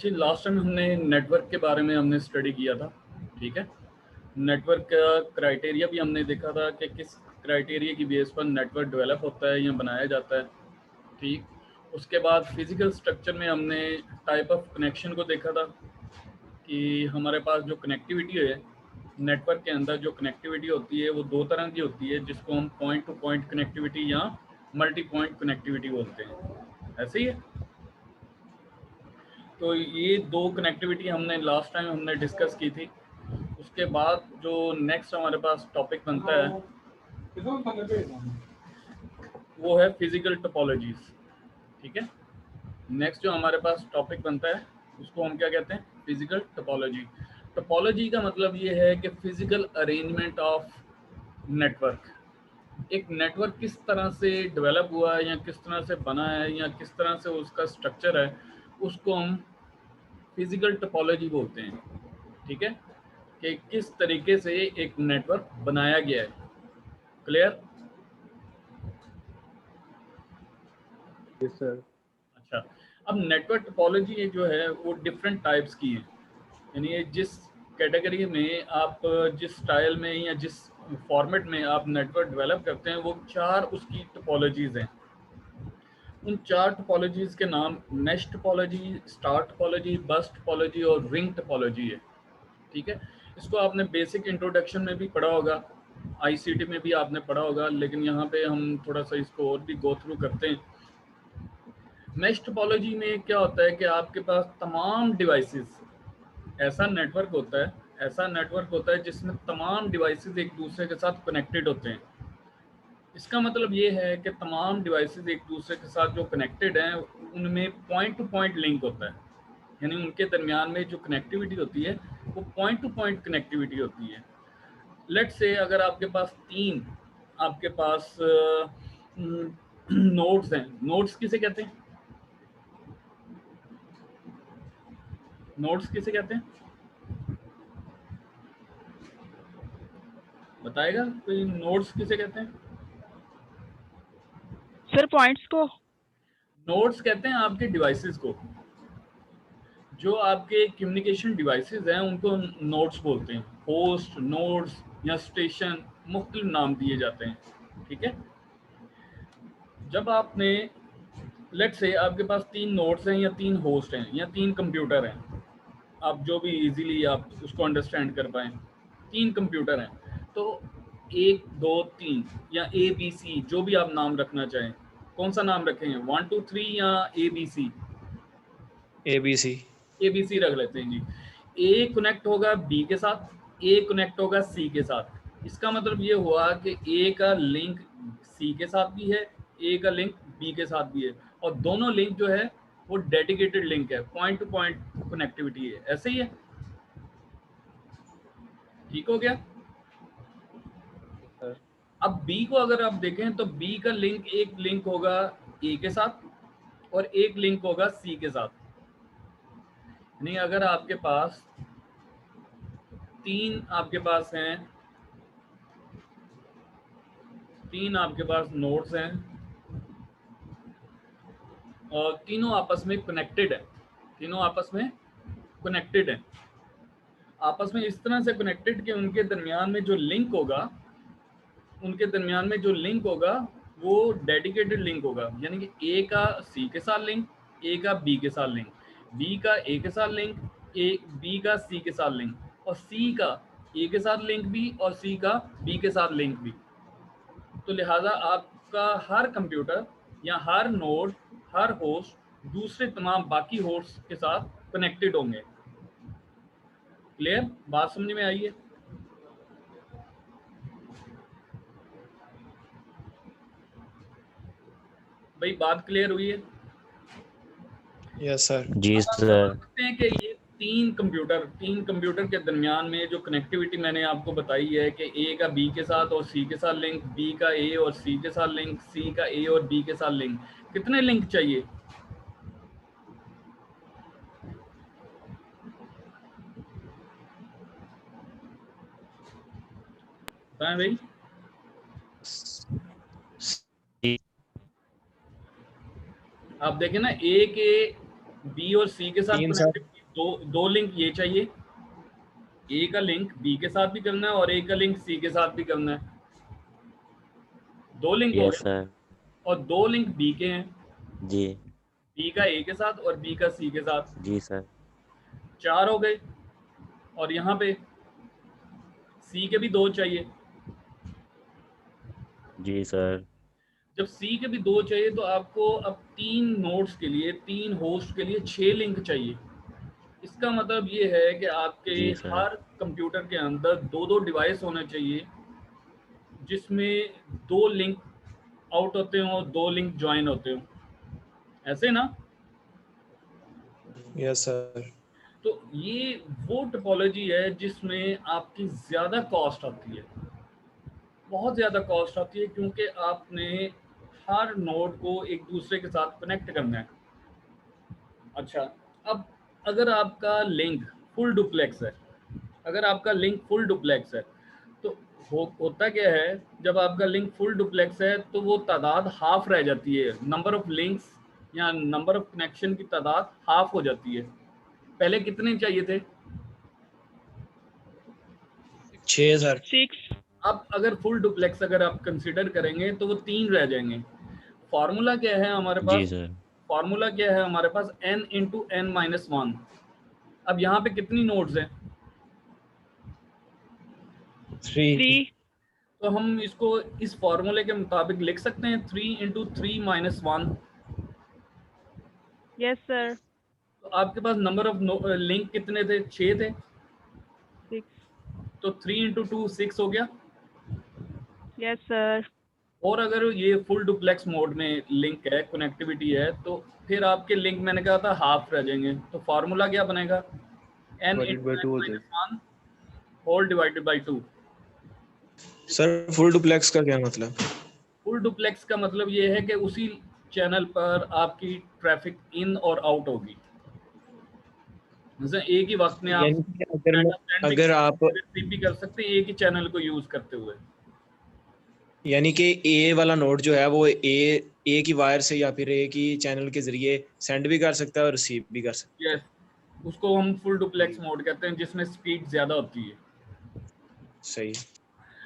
अच्छी last time हमने network के बारे में हमने स्टडी किया था, ठीक है। नेटवर्क का क्राइटेरिया भी हमने देखा था कि किस क्राइटेरिया की बेस पर नेटवर्क डेवलप होता है या बनाया जाता है, ठीक। उसके बाद फिजिकल स्ट्रक्चर में हमने टाइप ऑफ कनेक्शन को देखा था कि हमारे पास जो कनेक्टिविटी है नेटवर्क के अंदर, जो कनेक्टिविटी होती है वो दो तरह की होती है, जिसको हम पॉइंट टू पॉइंट कनेक्टिविटी या मल्टी पॉइंट कनेक्टिविटी बोलते हैं, ऐसे ही है। तो ये दो कनेक्टिविटी हमने लास्ट टाइम हमने डिस्कस की थी। उसके बाद जो नेक्स्ट हमारे पास टॉपिक बनता है वो है फिजिकल टोपोलॉजीज, ठीक है। नेक्स्ट जो हमारे पास टॉपिक बनता है उसको हम क्या कहते हैं, फिजिकल टोपोलॉजी। टोपोलॉजी का मतलब ये है कि फिजिकल अरेंजमेंट ऑफ नेटवर्क। एक नेटवर्क किस तरह से डेवलप हुआ है या किस तरह से बना है या किस तरह से उसका स्ट्रक्चर है, उसको हम फिजिकल टोपोलॉजी बोलते हैं, ठीक है। कि किस तरीके से एक नेटवर्क बनाया गया है। क्लियर? Yes sir. अच्छा, अब नेटवर्क टोपोलॉजी जो है वो डिफरेंट टाइप्स की है, यानी जिस कैटेगरी में आप, जिस स्टाइल में या जिस फॉर्मेट में आप नेटवर्क डेवलप करते हैं, वो चार उसकी टोपोलॉजीज हैं। उन चार टोपोलॉजीज के नाम मैश टोपोलॉजी, स्टार टोपोलॉजी, बस टोपोलॉजी और रिंग टोपोलॉजी है, ठीक है। इसको आपने बेसिक इंट्रोडक्शन में भी पढ़ा होगा, आईसीटी में भी आपने पढ़ा होगा, लेकिन यहाँ पे हम थोड़ा सा इसको और भी गो थ्रू करते हैं। मैश टोपोलॉजी में क्या होता है कि आपके पास तमाम डिवाइसेस, ऐसा नेटवर्क होता है, ऐसा नेटवर्क होता है जिसमें तमाम डिवाइसेस एक दूसरे के साथ कनेक्टेड होते हैं। इसका मतलब ये है कि तमाम डिवाइसेस एक दूसरे के साथ जो कनेक्टेड हैं उनमें पॉइंट टू पॉइंट लिंक होता है, यानी उनके दरमियान में जो कनेक्टिविटी होती है वो पॉइंट टू पॉइंट कनेक्टिविटी होती है। लेट्स से अगर आपके पास तीन, आपके पास नोड्स हैं, नोड्स किसे कहते हैं, नोड्स किसे कहते हैं, बताएगा कोई? नोड्स किसे कहते हैं? सर पॉइंट्स को। नोड्स कहते हैं आपके डिवाइसेस को, जो आपके कम्युनिकेशन डिवाइसेस हैं उनको नोड्स बोलते हैं। होस्ट, नोड्स या स्टेशन, मुख्तलिफ नाम दिए जाते हैं, ठीक है। जब आपने, लेट्स से आपके पास तीन नोड्स हैं या तीन होस्ट हैं या तीन कंप्यूटर हैं, आप जो भी इजीली आप उसको अंडरस्टैंड कर पाएँ, तीन कंप्यूटर हैं, तो एक दो तीन या ए बी सी जो भी आप नाम रखना चाहें, कौन सा नाम रखेंगे, 1 2 3 या A B C? ABC। ABC रख लेते हैं जी। ए कनेक्ट होगा बी के साथ, ए कनेक्ट होगा सी के साथ। इसका मतलब ये हुआ कि ए का लिंक सी के साथ भी है, ए का लिंक बी के साथ भी है, और दोनों लिंक जो है वो डेडिकेटेड लिंक है, पॉइंट टू पॉइंट कनेक्टिविटी है, ऐसे ही है। ठीक हो गया? सर अब बी को अगर आप देखें तो बी का लिंक, एक लिंक होगा ए के साथ और एक लिंक होगा सी के साथ। नहीं, अगर आपके पास तीन, आपके पास हैं तीन, आपके पास नोड्स हैं और तीनों आपस में कनेक्टेड है, तीनों आपस में कनेक्टेड है, आपस में इस तरह से कनेक्टेड कि उनके दरमियान में जो लिंक होगा, उनके दरमियान में जो लिंक होगा वो डेडिकेटेड लिंक होगा, यानी कि ए का सी के साथ लिंक, ए का बी के साथ लिंक, बी का ए के साथ लिंक, ए बी का सी के साथ लिंक, और सी का ए के साथ लिंक भी और सी का बी के साथ लिंक भी। तो लिहाजा आपका हर कंप्यूटर या हर नोड, हर होस्ट दूसरे तमाम बाकी होस्ट के साथ कनेक्टेड होंगे। क्लियर? बात समझ में आई है? भाई बात क्लियर हुई है? Yes sir. जी अब आप समझ सर। सकते हैं कि ये तीन कंप्यूटर के दरमियान में जो कनेक्टिविटी मैंने आपको बताई है कि ए का बी के साथ और सी के साथ लिंक, बी का ए और सी के साथ लिंक, सी का ए और बी के साथ लिंक, कितने लिंक चाहिए? बताएं भाई। आप देखें ना, ए के बी और सी के साथ 3 सर। कनेक्टिविटी दो लिंक ये चाहिए, ए का लिंक बी के साथ भी करना है और ए का लिंक सी के साथ भी करना है, 2 लिंक हो यस गए। सर। और 2 लिंक बी के हैं, जी बी का ए के साथ और बी का सी के साथ, जी सर। 4 हो गए। और यहाँ पे सी के भी 2 चाहिए। जी सर। जब सी के भी 2 चाहिए तो आपको अब 3 नोड्स के लिए, 3 होस्ट के लिए 6 लिंक चाहिए। इसका मतलब ये है कि आपके जी सर। हर कंप्यूटर के अंदर 2 डिवाइस होने चाहिए जिसमें 2 लिंक आउट होते हों और 2 लिंक ज्वाइन होते हों, ऐसे ना। Yes sir. तो ये वो टोपोलॉजी है जिसमें आपकी ज़्यादा कॉस्ट आती है, बहुत ज़्यादा कॉस्ट आती है, क्योंकि आपने हर नोड को एक दूसरे के साथ कनेक्ट करना है। अच्छा, अब अगर आपका लिंक फुल डुप्लेक्स है, अगर आपका लिंक फुल डुप्लेक्स है तो होता क्या है, जब आपका लिंक फुल डुप्लेक्स है तो वो तादाद हाफ रह जाती है, नंबर ऑफ लिंक्स या नंबर ऑफ कनेक्शन की तादाद हाफ हो जाती है। पहले कितने चाहिए थे? 6 सर। 6। अब अगर फुल डुप्लेक्स अगर आप कंसिडर करेंगे तो वो 3 रह जाएंगे। फार्मूला क्या है हमारे जी पास? सर। फार्मूला क्या है हमारे पास? n into N minus 1। अब यहाँ पे कितनी नोड्स हैं? 3। तो हम इसको इस फार्मूले के मुताबिक लिख सकते हैं 3 इंटू 3 माइनस 1। Yes sir. तो आपके पास नंबर ऑफ लिंक कितने थे? 6 थे। 6। तो 3 इंटू 2 6 हो गया। Yes sir. और अगर ये फुल डुप्लेक्स मोड में लिंक है, कनेक्टिविटी है, तो फिर आपके लिंक मैंने कहा था हाफ रह जाएंगे। तो फार्मूला क्या बनेगा? n डिवाइडेड बाय 2 हो माइनस जाएगा। 1 whole divided by 2। Sir full duplex का क्या मतलब? फुल डुप्लेक्स का मतलब ये है कि उसी चैनल पर आपकी ट्रैफिक इन और आउट होगी। जैसे एक ही वक्त में आप यानी कि डाटा सेंड भी अगर आप रिसीव भी कर सकते हैं एक ही चैनल को यूज करते हुए। यानी कि ए वाला नोड जो है वो ए की वायर से या फिर ए की चैनल के जरिए सेंड भी कर सकता है और रिसीव भी कर सकता यस, उसको हम फुल डुप्लेक्स मोड कहते हैं, जिसमें स्पीड ज्यादा होती है। है। सही।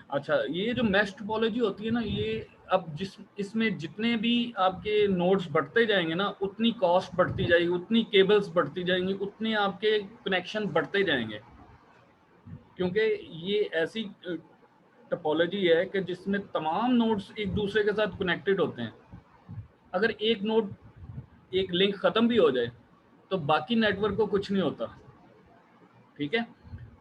अच्छा, ये जो मैश टोपोलॉजी होती है ना, ये अब इसमें जितने भी आपके नोड्स बढ़ते जाएंगे ना, उतनी कॉस्ट बढ़ती जाएगी, उतनी केबल्स बढ़ती जाएंगी, उतने आपके कनेक्शन बढ़ते जाएंगे, क्योंकि ये ऐसी टोपोलॉजी है कि जिसमें तमाम नोड्स एक दूसरे के साथ कनेक्टेड होते हैं। अगर एक नोड, एक लिंक ख़त्म भी हो जाए तो बाकी नेटवर्क को कुछ नहीं होता, ठीक है।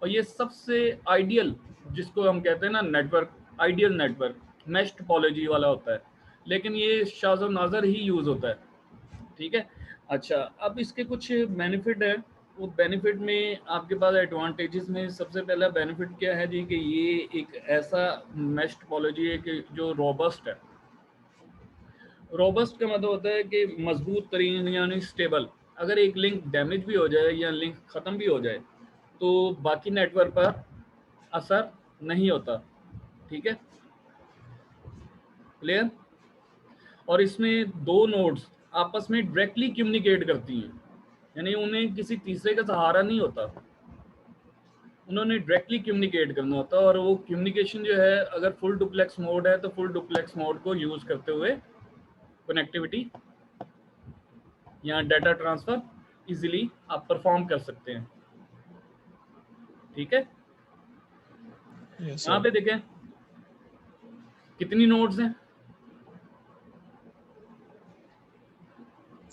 और ये सबसे आइडियल, जिसको हम कहते हैं ना network, ideal network mesh topology वाला होता है, लेकिन ये शाज़ नाज़र ही यूज़ होता है, ठीक है। अच्छा, अब इसके कुछ बेनिफिट है। वो बेनिफिट में आपके पास एडवांटेजेस में सबसे पहला बेनिफिट क्या है जी, कि ये एक ऐसा मैश टोपोलॉजी है कि जो रोबस्ट है। रोबस्ट का मतलब होता है कि मजबूत तरीन, यानी स्टेबल। अगर एक लिंक डैमेज भी हो जाए या लिंक ख़त्म भी हो जाए तो बाकी नेटवर्क पर असर नहीं होता, ठीक है, क्लियर। और इसमें 2 नोड्स आपस में डायरेक्टली कम्युनिकेट करती हैं, यानी उन्हें किसी तीसरे का सहारा नहीं होता, उन्होंने डायरेक्टली कम्युनिकेट करना होता है। और वो कम्युनिकेशन जो है, अगर फुल डुप्लेक्स मोड है तो फुल डुप्लेक्स मोड को यूज़ करते हुए कनेक्टिविटी या डाटा ट्रांसफ़र इजीली आप परफॉर्म कर सकते हैं, ठीक है। यस यहाँ सर। पे देखें कितनी नोड्स हैं?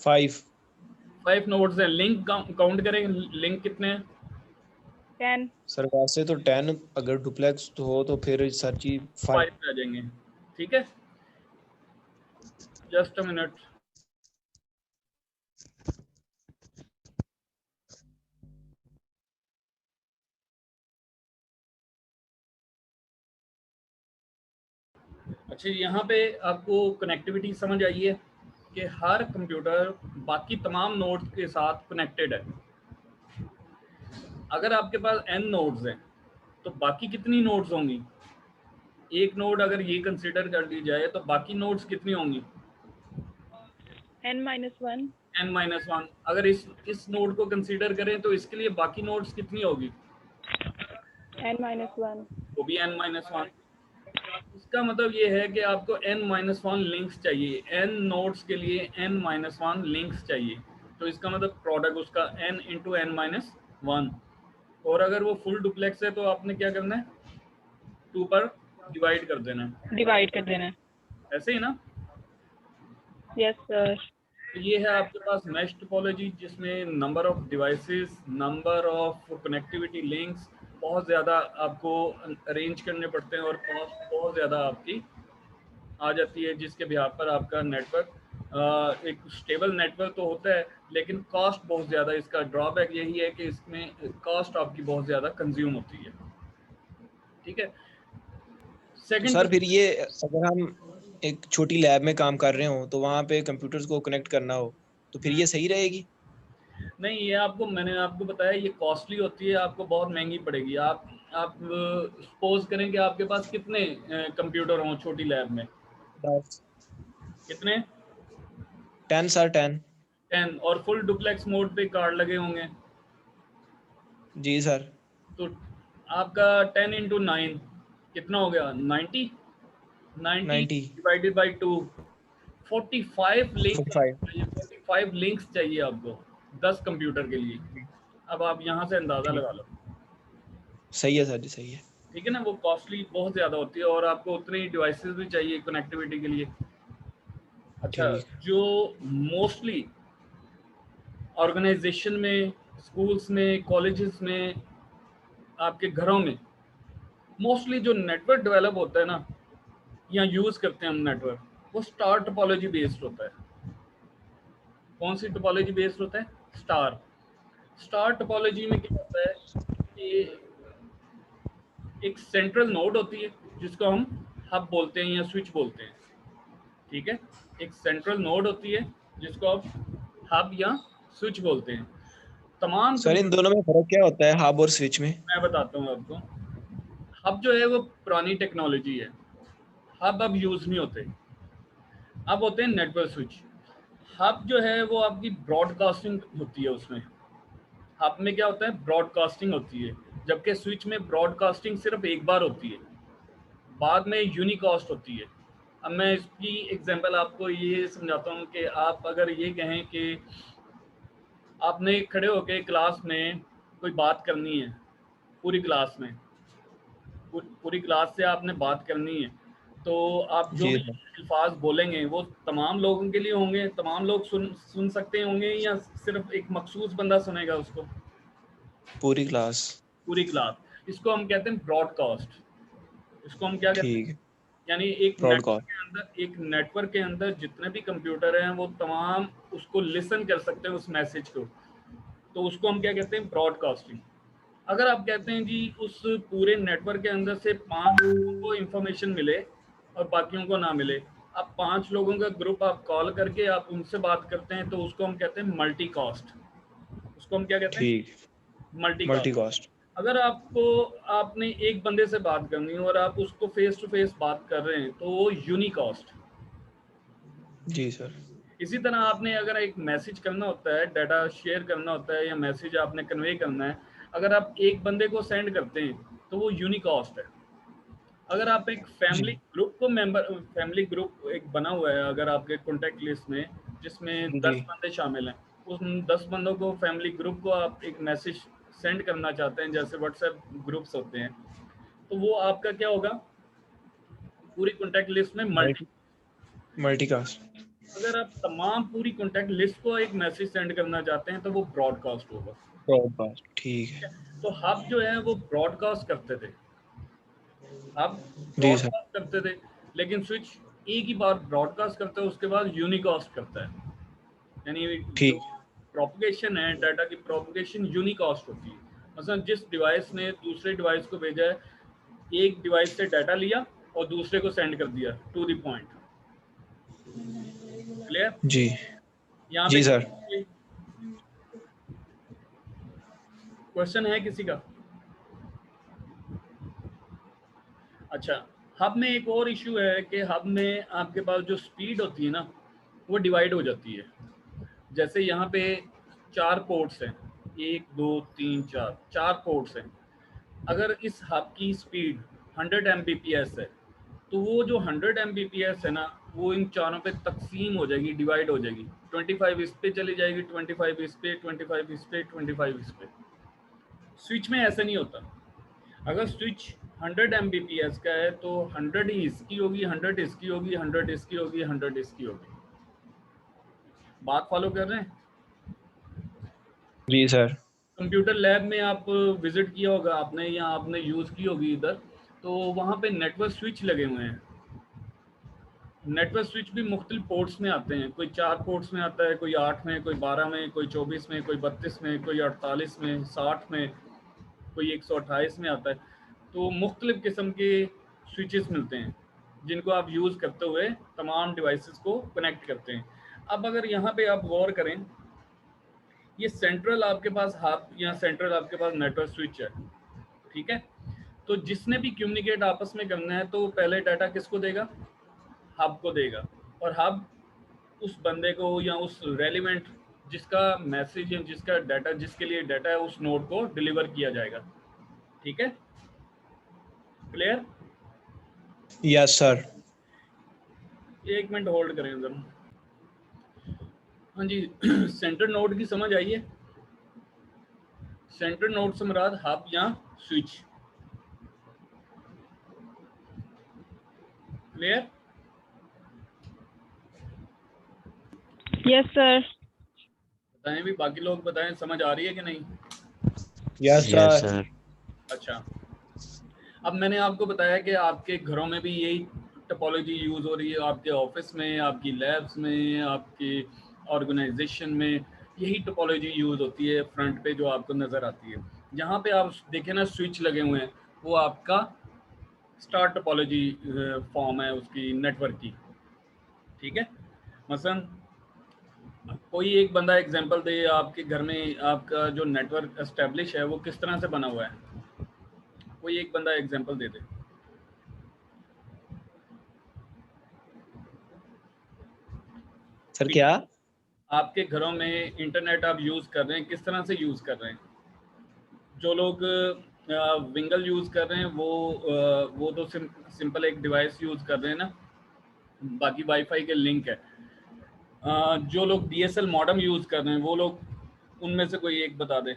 5 नोड्स हैं। लिंक काउंट करें, लिंक कितने हैं? 10। सर वैसे तो 10, अगर डुप्लेक्स तो हो तो फिर सर जी 5। 5 रह जाएंगे, ठीक है। Just a minute. अच्छा, यहाँ पे आपको कनेक्टिविटी समझ आई है कि हर कंप्यूटर बाकी तमाम नोड्स के साथ कनेक्टेड है। अगर आपके पास n नोड्स हैं तो बाकी कितनी नोड्स होंगी? एक नोड अगर ये कंसीडर कर ली जाए तो बाकी नोड्स कितनी होंगी? n-1। n-1। अगर इस नोड को कंसीडर करें तो इसके लिए बाकी नोड्स कितनी होगी? n-1। वो भी n-1। इसका मतलब ये है कि आपको n-1 लिंक्स चाहिए, n नोड्स के लिए n-1 लिंक्स चाहिए। तो इसका मतलब प्रोडक्ट उसका n इंटू n-1। और अगर वो फुल डुप्लेक्स है तो आपने क्या करना है, 2 पर डिवाइड कर देना है, डिवाइड कर देना है। ऐसे ही ना। Yes sir. तो ये है आपके पास मैश टोपोलॉजी, जिसमें number of devices, number of connectivity links बहुत ज़्यादा आपको अरेंज करने पड़ते हैं और कॉस्ट बहुत ज़्यादा आपकी आ जाती है, जिसके बिहाफ पर आपका नेटवर्क एक स्टेबल नेटवर्क तो होता है, लेकिन कॉस्ट बहुत ज़्यादा, इसका ड्रॉबैक यही है कि इसमें कॉस्ट आपकी बहुत ज़्यादा कंज्यूम होती है। ठीक है। तो सेकंड सर फिर ये अगर हम एक छोटी लैब में काम कर रहे हो तो वहाँ पे कंप्यूटर्स को कनेक्ट करना हो तो फिर ये सही रहेगी? नहीं, ये आपको, मैंने आपको बताया, ये कॉस्टली होती है, आपको बहुत महंगी पड़ेगी। आप सपोज करें कि आपके पास कितने कंप्यूटर हों छोटी लैब में? 10। कितने? 10 सर, 10। 10। और फुल डुप्लेक्स मोड पे कार्ड लगे होंगे, जी सर। तो आपका 10 इंटू 9 कितना हो गया? 90। 90 90। Divided by 2, 45 links 45। चाहिए। 45 लिंक्स चाहिए आपको 10 कंप्यूटर के लिए। अब आप यहाँ से अंदाज़ा ठीक, लगा लो। सही है सर जी, सही है। ठीक है ना, वो कॉस्टली बहुत ज़्यादा होती है और आपको उतने ही डिवाइसेस भी चाहिए कनेक्टिविटी के लिए। अच्छा, ठीक। जो मोस्टली ऑर्गेनाइजेशन में, स्कूल्स में, कॉलेजेस में, आपके घरों में मोस्टली जो नेटवर्क डेवलप होता है ना, या यूज़ करते हैं हम नेटवर्क, वो स्टार टोपोलॉजी बेस्ड होता है। कौन सी टोपोलॉजी बेस्ड होता है? स्टार। स्टार टोपोलॉजी में क्या होता है कि एक सेंट्रल नोड होती है जिसको हम हब बोलते हैं या स्विच बोलते हैं। ठीक है, एक सेंट्रल नोड होती है जिसको आप हब या स्विच बोलते हैं। तमाम सर इन दोनों में फर्क क्या होता है, हब और स्विच में? मैं बताता हूँ आपको। हब जो है वो पुरानी टेक्नोलॉजी है, हब अब यूज़ नहीं होते, अब होते हैं नेटवर्क स्विच। हब जो है वो आपकी ब्रॉडकास्टिंग होती है, उसमें हब में क्या होता है, ब्रॉडकास्टिंग होती है, जबकि स्विच में ब्रॉडकास्टिंग सिर्फ एक बार होती है, बाद में यूनिकास्ट होती है। अब मैं इसकी एग्जांपल आपको ये समझाता हूँ कि आप अगर ये कहें कि आपने खड़े होके क्लास में कोई बात करनी है, पूरी क्लास में, पूरी क्लास से आपने बात करनी है, तो आप जो जी भी सर। अल्फाज बोलेंगे वो तमाम लोगों के लिए होंगे, तमाम लोग सुन सकते होंगे, या सिर्फ एक मखसूस बंदा सुनेगा उसको? पूरी क्लास। पूरी क्लास। इसको हम कहते हैं ब्रॉडकास्ट। इसको हम क्या कहते हैं? ठीक है, यानी ब्रॉडकास्ट। एक नेटवर्क के अंदर जितने भी कंप्यूटर हैं वो तमाम उसको लिसन कर सकते हैं, उस मैसेज को, तो उसको हम क्या कहते हैं? ब्रॉडकास्टिंग। अगर आप कहते हैं जी उस पूरे नेटवर्क के अंदर से 5 लोगों को इंफॉर्मेशन मिले और बाकियों को ना मिले, आप 5 लोगों का ग्रुप आप कॉल करके आप उनसे बात करते हैं, तो उसको हम कहते हैं मल्टीकास्ट। उसको हम क्या कहते हैं? ठीक। मल्टीकास्ट। मल्टीकास्ट। अगर आपने एक बंदे से बात करनी है और आप उसको फेस टू फेस बात कर रहे हैं, तो वो यूनिकास्ट। जी सर। इसी तरह आपने अगर एक मैसेज करना होता है, डाटा शेयर करना होता है, या मैसेज आपने कन्वे करना है, अगर आप एक बंदे को सेंड करते हैं तो वो यूनिकास्ट है। अगर आप एक जी। फैमिली ग्रुप एक बना हुआ है अगर आपके कॉन्टैक्ट लिस्ट में, जिसमें जी। 10 बंदे शामिल हैं, उन 10 बंदों को, फैमिली ग्रुप को आप एक मैसेज सेंड करना चाहते हैं, जैसे व्हाट्सएप ग्रुप्स होते हैं, तो वो आपका क्या होगा, पूरी कॉन्टैक्ट लिस्ट में मल्टी। मल्टीकास्ट। अगर आप तमाम पूरी कॉन्टैक्ट लिस्ट को एक मैसेज सेंड करना चाहते हैं तो वो ब्रॉडकास्ट होगा। ब्रॉडकास्ट। ठीक है। तो हब जो है वो ब्रॉडकास्ट करते थे, हब जी सर। ब्रॉडकास्ट करते थे, लेकिन स्विच एक ही बार ब्रॉडकास्ट करता है, उसके बाद यूनिकास्ट करता है। यानी जो ठीक। प्रोपगेशन है, डाटा की प्रोपगेशन यूनिकास्ट होती है। मतलब जिस डिवाइस ने दूसरे डिवाइस को भेजा है, एक डिवाइस से डाटा लिया और दूसरे को सेंड कर दिया, टू द पॉइंट। क्लियर? जी। यहाँ पे जी सर। क्वेश्चन है किसी का? अच्छा, हब में एक और इशू है कि हब में आपके पास जो स्पीड होती है ना, वो डिवाइड हो जाती है। जैसे यहाँ पे 4 पोर्ट्स हैं, 1 2 3 4, 4 पोर्ट्स हैं। अगर इस हब की स्पीड 100 Mbps है, तो वो जो 100 Mbps है ना, वो इन चारों पे तकसीम हो जाएगी, डिवाइड हो जाएगी। 25 इस पे चली जाएगी, 25 इस पे, 25 इस पे, 25 इस पे। स्विच में ऐसा नहीं होता। अगर स्विच 100 Mbps का है तो 100 ही इसकी होगी, 100 इसकी होगी, 100 इसकी होगी, 100 इसकी होगी। बात फॉलो कर रहे हैं? जी सर। कंप्यूटर लैब में आप विजिट किया होगा आपने, या आपने यूज़ की होगी इधर, तो वहाँ पे नेटवर्क स्विच लगे हुए हैं। नेटवर्क स्विच भी मुख्तलिफ पोर्ट्स में आते हैं, कोई 4 पोर्ट्स में आता है, कोई 8 में, कोई 12 में, कोई 24 में, कोई 32 में, कोई 48 में, 60 में, कोई 128 में आता है। तो मुख्तलिफ किस्म के स्विचेस मिलते हैं जिनको आप यूज़ करते हुए तमाम डिवाइसेस को कनेक्ट करते हैं। अब अगर यहाँ पे आप गौर करें, ये सेंट्रल आपके पास हब या सेंट्रल आपके पास नेटवर्क स्विच है, ठीक है। तो जिसने भी कम्युनिकेट आपस में करना है तो पहले डाटा किसको देगा? हब को देगा, और हब उस बंदे को या उस रेलिवेंट जिसका मैसेज या जिसका डाटा, जिसके लिए डाटा है, उस नोड को डिलीवर किया जाएगा। ठीक है, clear? Yes sir. 1 minute hold करें जरा। हाँ जी, सेंटर नोड की समझ आई है? सेंटर नोड से मुराद हब या स्विच। क्लियर? Yes sir. बताएं भी, बाकी लोग बताएं, समझ आ रही है कि नहीं? Yes sir. अच्छा, अब मैंने आपको बताया कि आपके घरों में भी यही टोपोलॉजी यूज़ हो रही है, आपके ऑफिस में, आपकी लैब्स में, आपके ऑर्गेनाइजेशन में यही टोपोलॉजी यूज़ होती है। फ्रंट पे जो आपको नज़र आती है, जहाँ पे आप देखें ना स्विच लगे हुए हैं, वो आपका स्टार टोपोलॉजी फॉर्म है उसकी नेटवर्क की। ठीक है, मसलन कोई एक बंदा एग्जांपल दे आपके घर में आपका जो नेटवर्क एस्टेब्लिश है वो किस तरह से बना हुआ है। कोई एक बंदा एग्जांपल दे दे। सर क्या? आपके घरों में इंटरनेट आप यूज़ कर रहे हैं, किस तरह से यूज़ कर रहे हैं? जो लोग विंगल यूज़ कर रहे हैं वो तो सिंपल एक डिवाइस यूज़ कर रहे हैं ना, बाकी वाईफाई के लिंक है। जो लोग DSL मॉडेम यूज़ कर रहे हैं वो लोग, उनमें से कोई एक बता दे।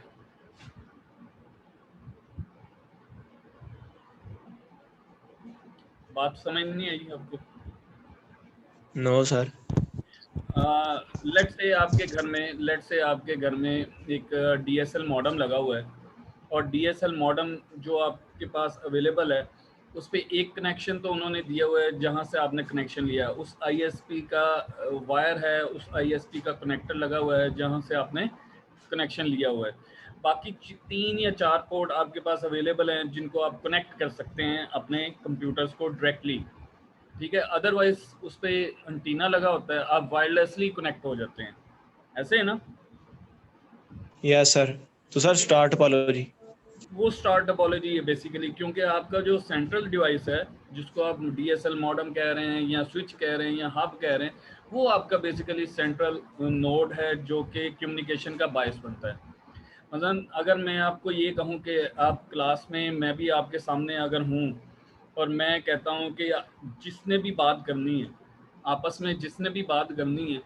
बात समझ नहीं आई आपको? No sir. लेट्स से आपके घर में एक DSL मॉडेम लगा हुआ है, और DSL मॉडेम जो आपके पास अवेलेबल है उस पर एक कनेक्शन तो उन्होंने दिया हुआ है जहाँ से आपने कनेक्शन लिया, उस ISP का वायर है, उस ISP का कनेक्टर लगा हुआ है जहाँ से आपने कनेक्शन लिया हुआ है। बाकी 3 या 4 पोर्ट आपके पास अवेलेबल हैं जिनको आप कनेक्ट कर सकते हैं अपने कंप्यूटर्स को डायरेक्टली। ठीक है, अदरवाइज उस पर एंटीना लगा होता है, आप वायरलेसली कनेक्ट हो जाते हैं, ऐसे है ना? Yes sir. तो सर स्टार टोपोलॉजी, वो स्टार टोपोलॉजी है बेसिकली, क्योंकि आपका जो सेंट्रल डिवाइस है जिसको आप DSL मॉडेम कह रहे हैं या स्विच कह रहे हैं या हब कह रहे हैं, वो आपका बेसिकली सेंट्रल नोड है जो कि कम्युनिकेशन का बायस बनता है। मतलब अगर मैं आपको ये कहूँ कि आप क्लास में, मैं भी आपके सामने अगर हूँ और मैं कहता हूँ कि जिसने भी बात करनी है आपस में, जिसने भी बात करनी है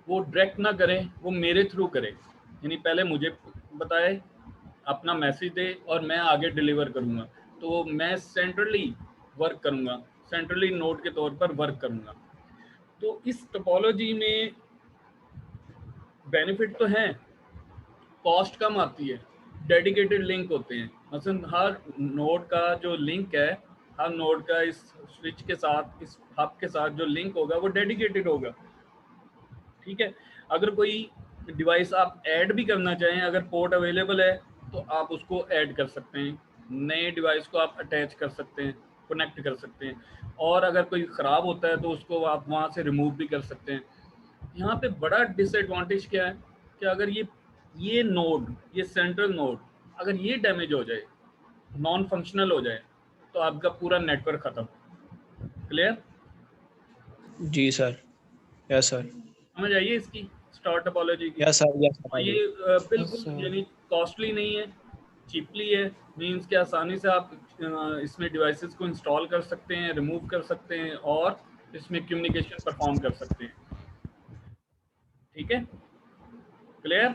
वो डायरेक्ट ना करे, वो मेरे थ्रू करे, यानी पहले मुझे बताए, अपना मैसेज दे और मैं आगे डिलीवर करूँगा, तो मैं सेंट्रली वर्क करूँगा, सेंट्रली नोड के तौर पर वर्क करूँगा। तो इस टोपोलॉजी में बेनिफिट तो हैं, कॉस्ट कम आती है, डेडिकेटेड लिंक होते हैं। मतलब हर नोड का जो लिंक है, हर नोड का इस स्विच के साथ, इस हब के साथ जो लिंक होगा वो डेडिकेटेड होगा। ठीक है, अगर कोई डिवाइस आप ऐड भी करना चाहें, अगर पोर्ट अवेलेबल है तो आप उसको ऐड कर सकते हैं, नए डिवाइस को आप अटैच कर सकते हैं, कनेक्ट कर सकते हैं, और अगर कोई ख़राब होता है तो उसको आप वहाँ से रिमूव भी कर सकते हैं। यहाँ पे बड़ा डिसएडवांटेज क्या है कि अगर ये नोड, ये सेंट्रल नोड अगर ये डैमेज हो जाए, नॉन फंक्शनल हो जाए, तो आपका पूरा नेटवर्क ख़त्म। क्लियर? जी सर। Yes sir. समझ आइए इसकी स्टार टोपोलॉजी की। यस सर और ये बिल्कुल यानी कॉस्टली नहीं है, चीपली है। मींस कि आसानी से आप इसमें डिवाइसेस को इंस्टॉल कर सकते हैं, रिमूव कर सकते हैं और इसमें कम्युनिकेशन परफॉर्म कर सकते हैं। ठीक है, clear?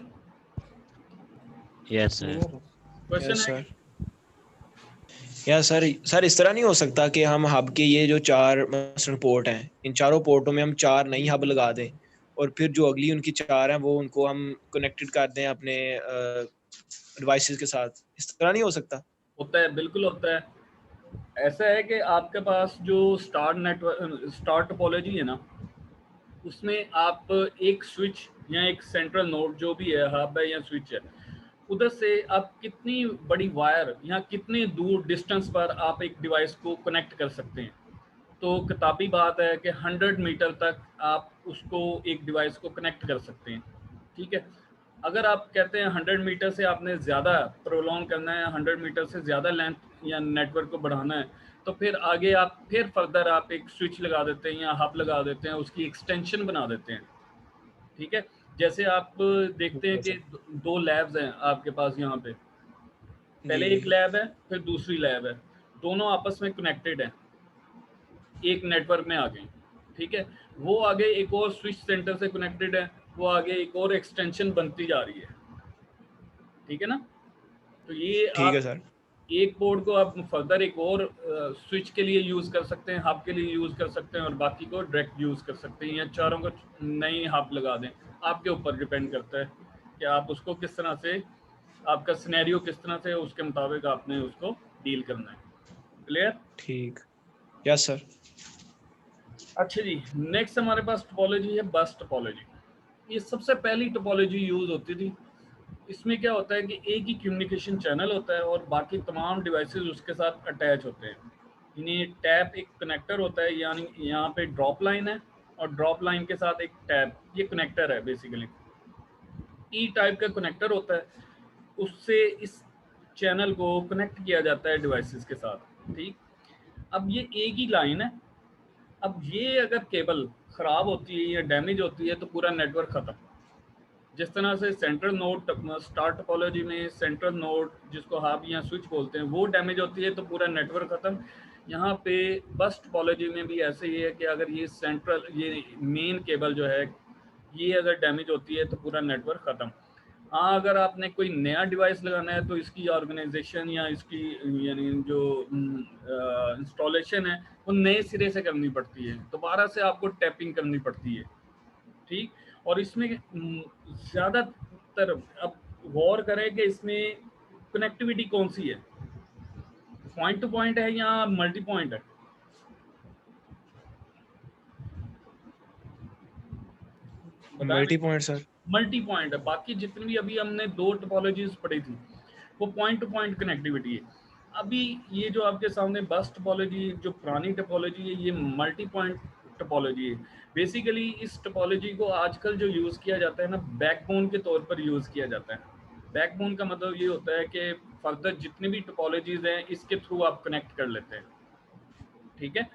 Yes sir. Question yes है? सर। या सर इस तरह नहीं हो सकता कि हम हब के ये जो 4 मसलन पोर्ट हैं, इन चारों पोर्टों में हम 4 नई हब लगा दें और फिर जो अगली उनकी 4 हैं वो उनको हम कनेक्टेड कर दें अपने डिवाइसेस के साथ? इस तरह नहीं हो सकता? होता है, बिल्कुल होता है। ऐसा है कि आपके पास जो स्टार नेटवर्क स्टार टोपोलॉजी है ना, उसमें आप एक स्विच या एक सेंट्रल नोड जो भी है, हब है या स्विच है, उधर से आप कितनी बड़ी वायर या कितने दूर डिस्टेंस पर आप एक डिवाइस को कनेक्ट कर सकते हैं। तो किताबी बात है कि 100 मीटर तक आप उसको एक डिवाइस को कनेक्ट कर सकते हैं। ठीक है, अगर आप कहते हैं 100 मीटर से आपने ज़्यादा प्रोलॉन्ग करना है, 100 मीटर से ज़्यादा लेंथ या नेटवर्क को बढ़ाना है, तो फिर आगे आप फिर फर्दर आप एक स्विच लगा देते हैं या हब लगा देते हैं, उसकी एक्सटेंशन बना देते हैं। ठीक है, जैसे आप देखते हैं कि 2 लैब्स हैं आपके पास यहाँ पे, पहले एक जी लैब है फिर दूसरी लैब है, दोनों आपस में कनेक्टेड हैं, एक नेटवर्क में आ गए। ठीक है, वो आगे एक और स्विच सेंटर से कनेक्टेड है, वो आगे एक और एक्सटेंशन बनती जा रही है। ठीक है ना, तो ये ठीक है आप सर। एक पोर्ट को आप फर्दर एक और स्विच के लिए यूज़ कर सकते हैं, हब के लिए यूज़ कर सकते हैं और बाकी को डायरेक्ट यूज़ कर सकते हैं, या चारों को नई हब लगा दें। आपके ऊपर डिपेंड करता है कि आप उसको किस तरह से, आपका सिनेरियो किस तरह से, उसके मुताबिक आपने उसको डील करना है। क्लियर? ठीक। Yes sir. अच्छा जी, नेक्स्ट हमारे पास टोपोलॉजी है बस टोपोलॉजी। ये सबसे पहली टोपोलॉजी यूज़ होती थी। इसमें क्या होता है कि एक ही कम्युनिकेशन चैनल होता है और बाकी तमाम डिवाइसेस उसके साथ अटैच होते हैं। यानी टैप एक कनेक्टर होता है, यानी यहाँ पे ड्रॉप लाइन है और ड्रॉप लाइन के साथ एक टैप, ये कनेक्टर है बेसिकली। ई टाइप का कनेक्टर होता है, उससे इस चैनल को कनेक्ट किया जाता है डिवाइसेस के साथ। ठीक, अब ये एक ही लाइन है। अब ये अगर केबल ख़राब होती है या डैमेज होती है तो पूरा नेटवर्क ख़त्म। जिस तरह से सेंट्रल नोड स्टार टोपोलॉजी में सेंट्रल नोड जिसको हब या स्विच बोलते हैं वो डैमेज होती है तो पूरा नेटवर्क ख़त्म। यहाँ पे बस टोपोलॉजी में भी ऐसे ही है कि अगर ये सेंट्रल, ये मेन केबल जो है, ये अगर डैमेज होती है तो पूरा नेटवर्क ख़त्म। हाँ, अगर आपने कोई नया डिवाइस लगाना है तो इसकी ऑर्गेनाइजेशन या इसकी यानी जो इंस्टॉलेशन है वो नए सिरे से करनी पड़ती है, दोबारा से आपको टैपिंग करनी पड़ती है। ठीक, और इसमें ज़्यादातर अब गौर करें कि इसमें कनेक्टिविटी कौन सी है, पॉइंट टू पॉइंट है या मल्टी पॉइंट है? Multi point sir. Multi point है। बाकी जितनी भी अभी हमने 2 टोपोलॉजीज पढ़ी थी वो पॉइंट टू पॉइंट कनेक्टिविटी है। अभी ये जो आपके सामने बस टोपोलॉजी, जो पुरानी टोपोलॉजी है, ये मल्टी पॉइंट टोपोलॉजी है। बेसिकली इस टोपोलॉजी को आजकल जो यूज़ किया जाता है ना, बैकबोन के तौर पर यूज़ किया जाता है। बैकबोन का मतलब ये होता है कि फर्दर जितनी भी टोपोलॉजीज हैं इसके थ्रू आप कनेक्ट कर लेते हैं। ठीक है,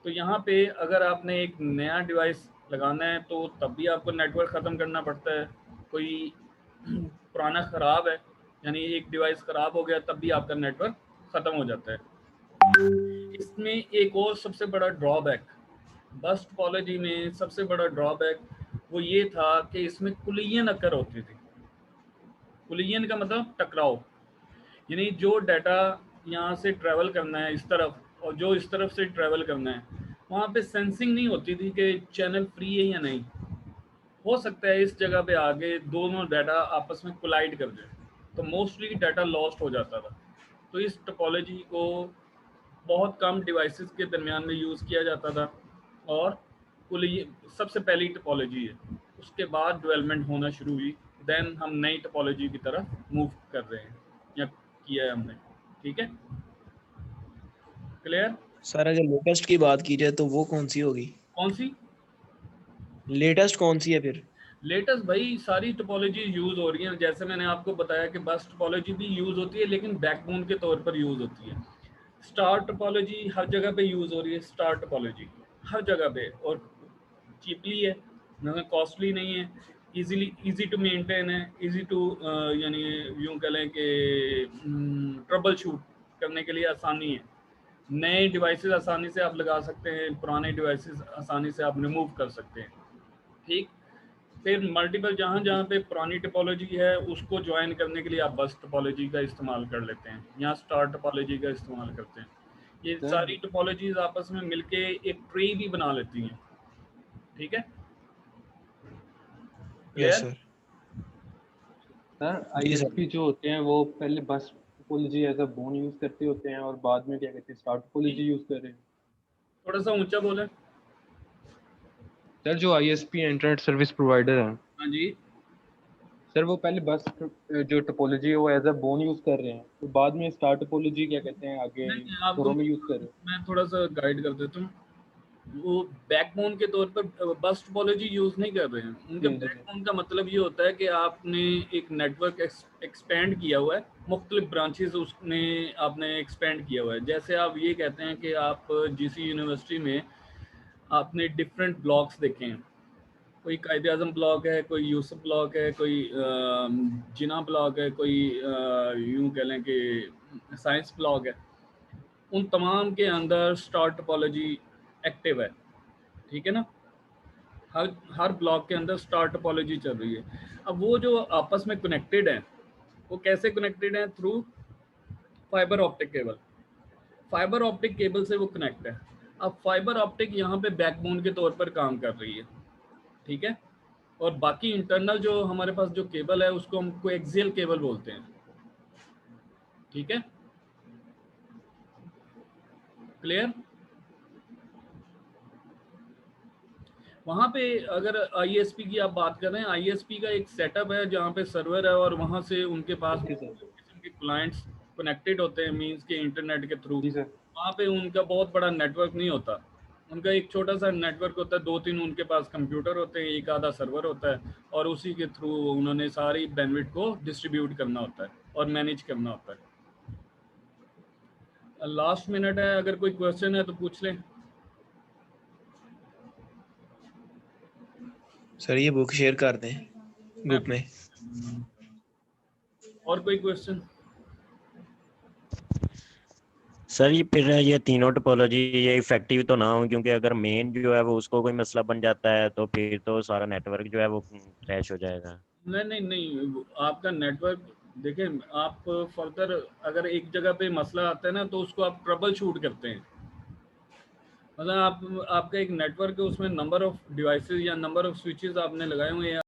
तो यहाँ पे अगर आपने एक नया डिवाइस लगाना है तो तब भी आपको नेटवर्क ख़त्म करना पड़ता है। कोई पुराना ख़राब है, यानी एक डिवाइस ख़राब हो गया, तब भी आपका नेटवर्क ख़त्म हो जाता है। इसमें एक और सबसे बड़ा ड्रॉबैक, बस टोपोलॉजी में सबसे बड़ा ड्रॉबैक वो ये था कि इसमें कुलियन अकर होती थी। कुलियन का मतलब टकराव, यानी जो डाटा यहाँ से ट्रैवल करना है इस तरफ और जो इस तरफ से ट्रैवल करना है, वहाँ पे सेंसिंग नहीं होती थी कि चैनल फ्री है या नहीं। हो सकता है इस जगह पे आगे दोनों डाटा आपस में कोलाइड कर जाए, तो मोस्टली डाटा लॉस्ट हो जाता था। तो इस टोपोलॉजी को बहुत कम डिवाइसेस के दरमियान में यूज़ किया जाता था और सबसे पहली टोपोलॉजी है। उसके बाद डेवलपमेंट होना शुरू हुई, देन हम नई टोपोलॉजी की तरफ मूव कर रहे हैं या किया है हमने। ठीक है, क्लियर? सर अगर लेटेस्ट की बात की जाए तो वो कौन सी होगी? कौन सी लेटेस्ट कौन सी है फिर? लेटेस्ट? भाई सारी टोपोलॉजी यूज़ हो रही हैं। जैसे मैंने आपको बताया कि बस टोपोलॉजी भी यूज़ होती है लेकिन बैकबोन के तौर पर यूज़ होती है। स्टार टोपोलॉजी हर जगह पे यूज़ हो रही है, स्टार टोपोलॉजी हर जगह पे, और चीपली है, मतलब कॉस्टली नहीं है। इजी टू मेंटेन है, इजी टू यानी यूं कह लें कि ट्रबल शूट करने के लिए आसानी है। नए डिवाइसेस आसानी से आप लगा सकते हैं, पुराने डिवाइसेस आसानी से आप रिमूव कर सकते हैं। ठीक, फिर मल्टीपल जहाँ पे पुरानी टोपोलॉजी है उसको ज्वाइन करने के लिए आप बस टोपोलॉजी का इस्तेमाल कर लेते हैं, यहाँ स्टार टोपोलॉजी का इस्तेमाल करते हैं। ये सारी टोपोलॉजीज आपस में मिलके एक ट्री भी बना लेती हैं। ठीक है, yes clear? Sir. Sir ISP जो होते हैं वो पहले bus topology as a bone use करते होते हैं और बाद में क्या कहते हैं स्टार टोपोलॉजी यूज कर रहे हैं। थोड़ा सा ऊंचा बोले। सर जो ISP इंटरनेट सर्विस प्रोवाइडर हैं, हाँ जी, सर वो पहले बस जो टोपोलॉजी है वो एज अ बोन यूज कर रहे हैं, तो बाद में स्टार टोपोलॉजी क्या कहते हैं आगे नहीं आपको फोरों में यूज कर रहे हैं। मैं थोड़ा सा गाइड कर देता हूँ। वो बैकबोन के तौर पर बस टोपोलॉजी यूज नहीं कर रहे हैं। उनका बैकबोन का मतलब ये होता है कि आपने एक नेटवर्क एक्सपेंड किया हुआ है, मुख्तलिफ ब्रांचेस उसने आपने एक्सपेंड किया हुआ है। जैसे आप ये कहते हैं कि आप GC यूनिवर्सिटी में आपने डिफरेंट ब्लॉक्स देखे हैं, कोई कायद आज़म ब्लॉक है, कोई यूसुफ ब्लॉक है, कोई जिना ब्लॉक है, कोई यूं कह लें कि साइंस ब्लॉक है। उन तमाम के अंदर स्टार टोपोलॉजी एक्टिव है। ठीक है ना, हर ब्लॉक के अंदर स्टार टोपोलॉजी चल रही है। अब वो जो आपस में कनेक्टेड हैं, वो कैसे कनेक्टेड हैं? Through fibre optic cable. Fibre optic cable से वो कनेक्ट है। अब फाइबर ऑप्टिक यहाँ पे बैकबोन के तौर पर काम कर रही है। ठीक है, और बाकी इंटरनल जो हमारे पास जो केबल है उसको हम कोएक्सियल केबल बोलते हैं। ठीक है, क्लियर? वहाँ पे अगर ISP की आप बात कर रहे हैं, ISP का एक सेटअप है जहाँ पे सर्वर है और वहाँ से उनके पास किस्म के क्लाइंट्स कनेक्टेड होते हैं, मींस के इंटरनेट के थ्रू। वहाँ पे उनका बहुत बड़ा नेटवर्क नहीं होता, उनका एक छोटा सा नेटवर्क होता है, 2-3 उनके पास कंप्यूटर होते हैं, एक आधा सर्वर होता है, और उसी के थ्रू उन्होंने सारी बैंडविड्थ को डिस्ट्रीब्यूट करना होता है और मैनेज करना होता है। लास्ट मिनट है, अगर कोई क्वेश्चन है तो पूछ लें। सर ये बुक शेयर कर दें ग्रुप में। और कोई क्वेश्चन? सर ये फिर ये तीनों टोपोलॉजी ये इफेक्टिव तो ना हो, क्योंकि अगर मेन जो है वो उसको कोई मसला बन जाता है तो फिर तो सारा नेटवर्क जो है वो क्रैश हो जाएगा। नहीं, आपका नेटवर्क देखें, आप फर्दर अगर एक जगह पे मसला आता है ना तो उसको आप ट्रबल शूट करते हैं। मतलब आपका एक नेटवर्क है, उसमें नंबर ऑफ डिवाइसेस या नंबर ऑफ स्विचेस आपने लगाए हुए हैं,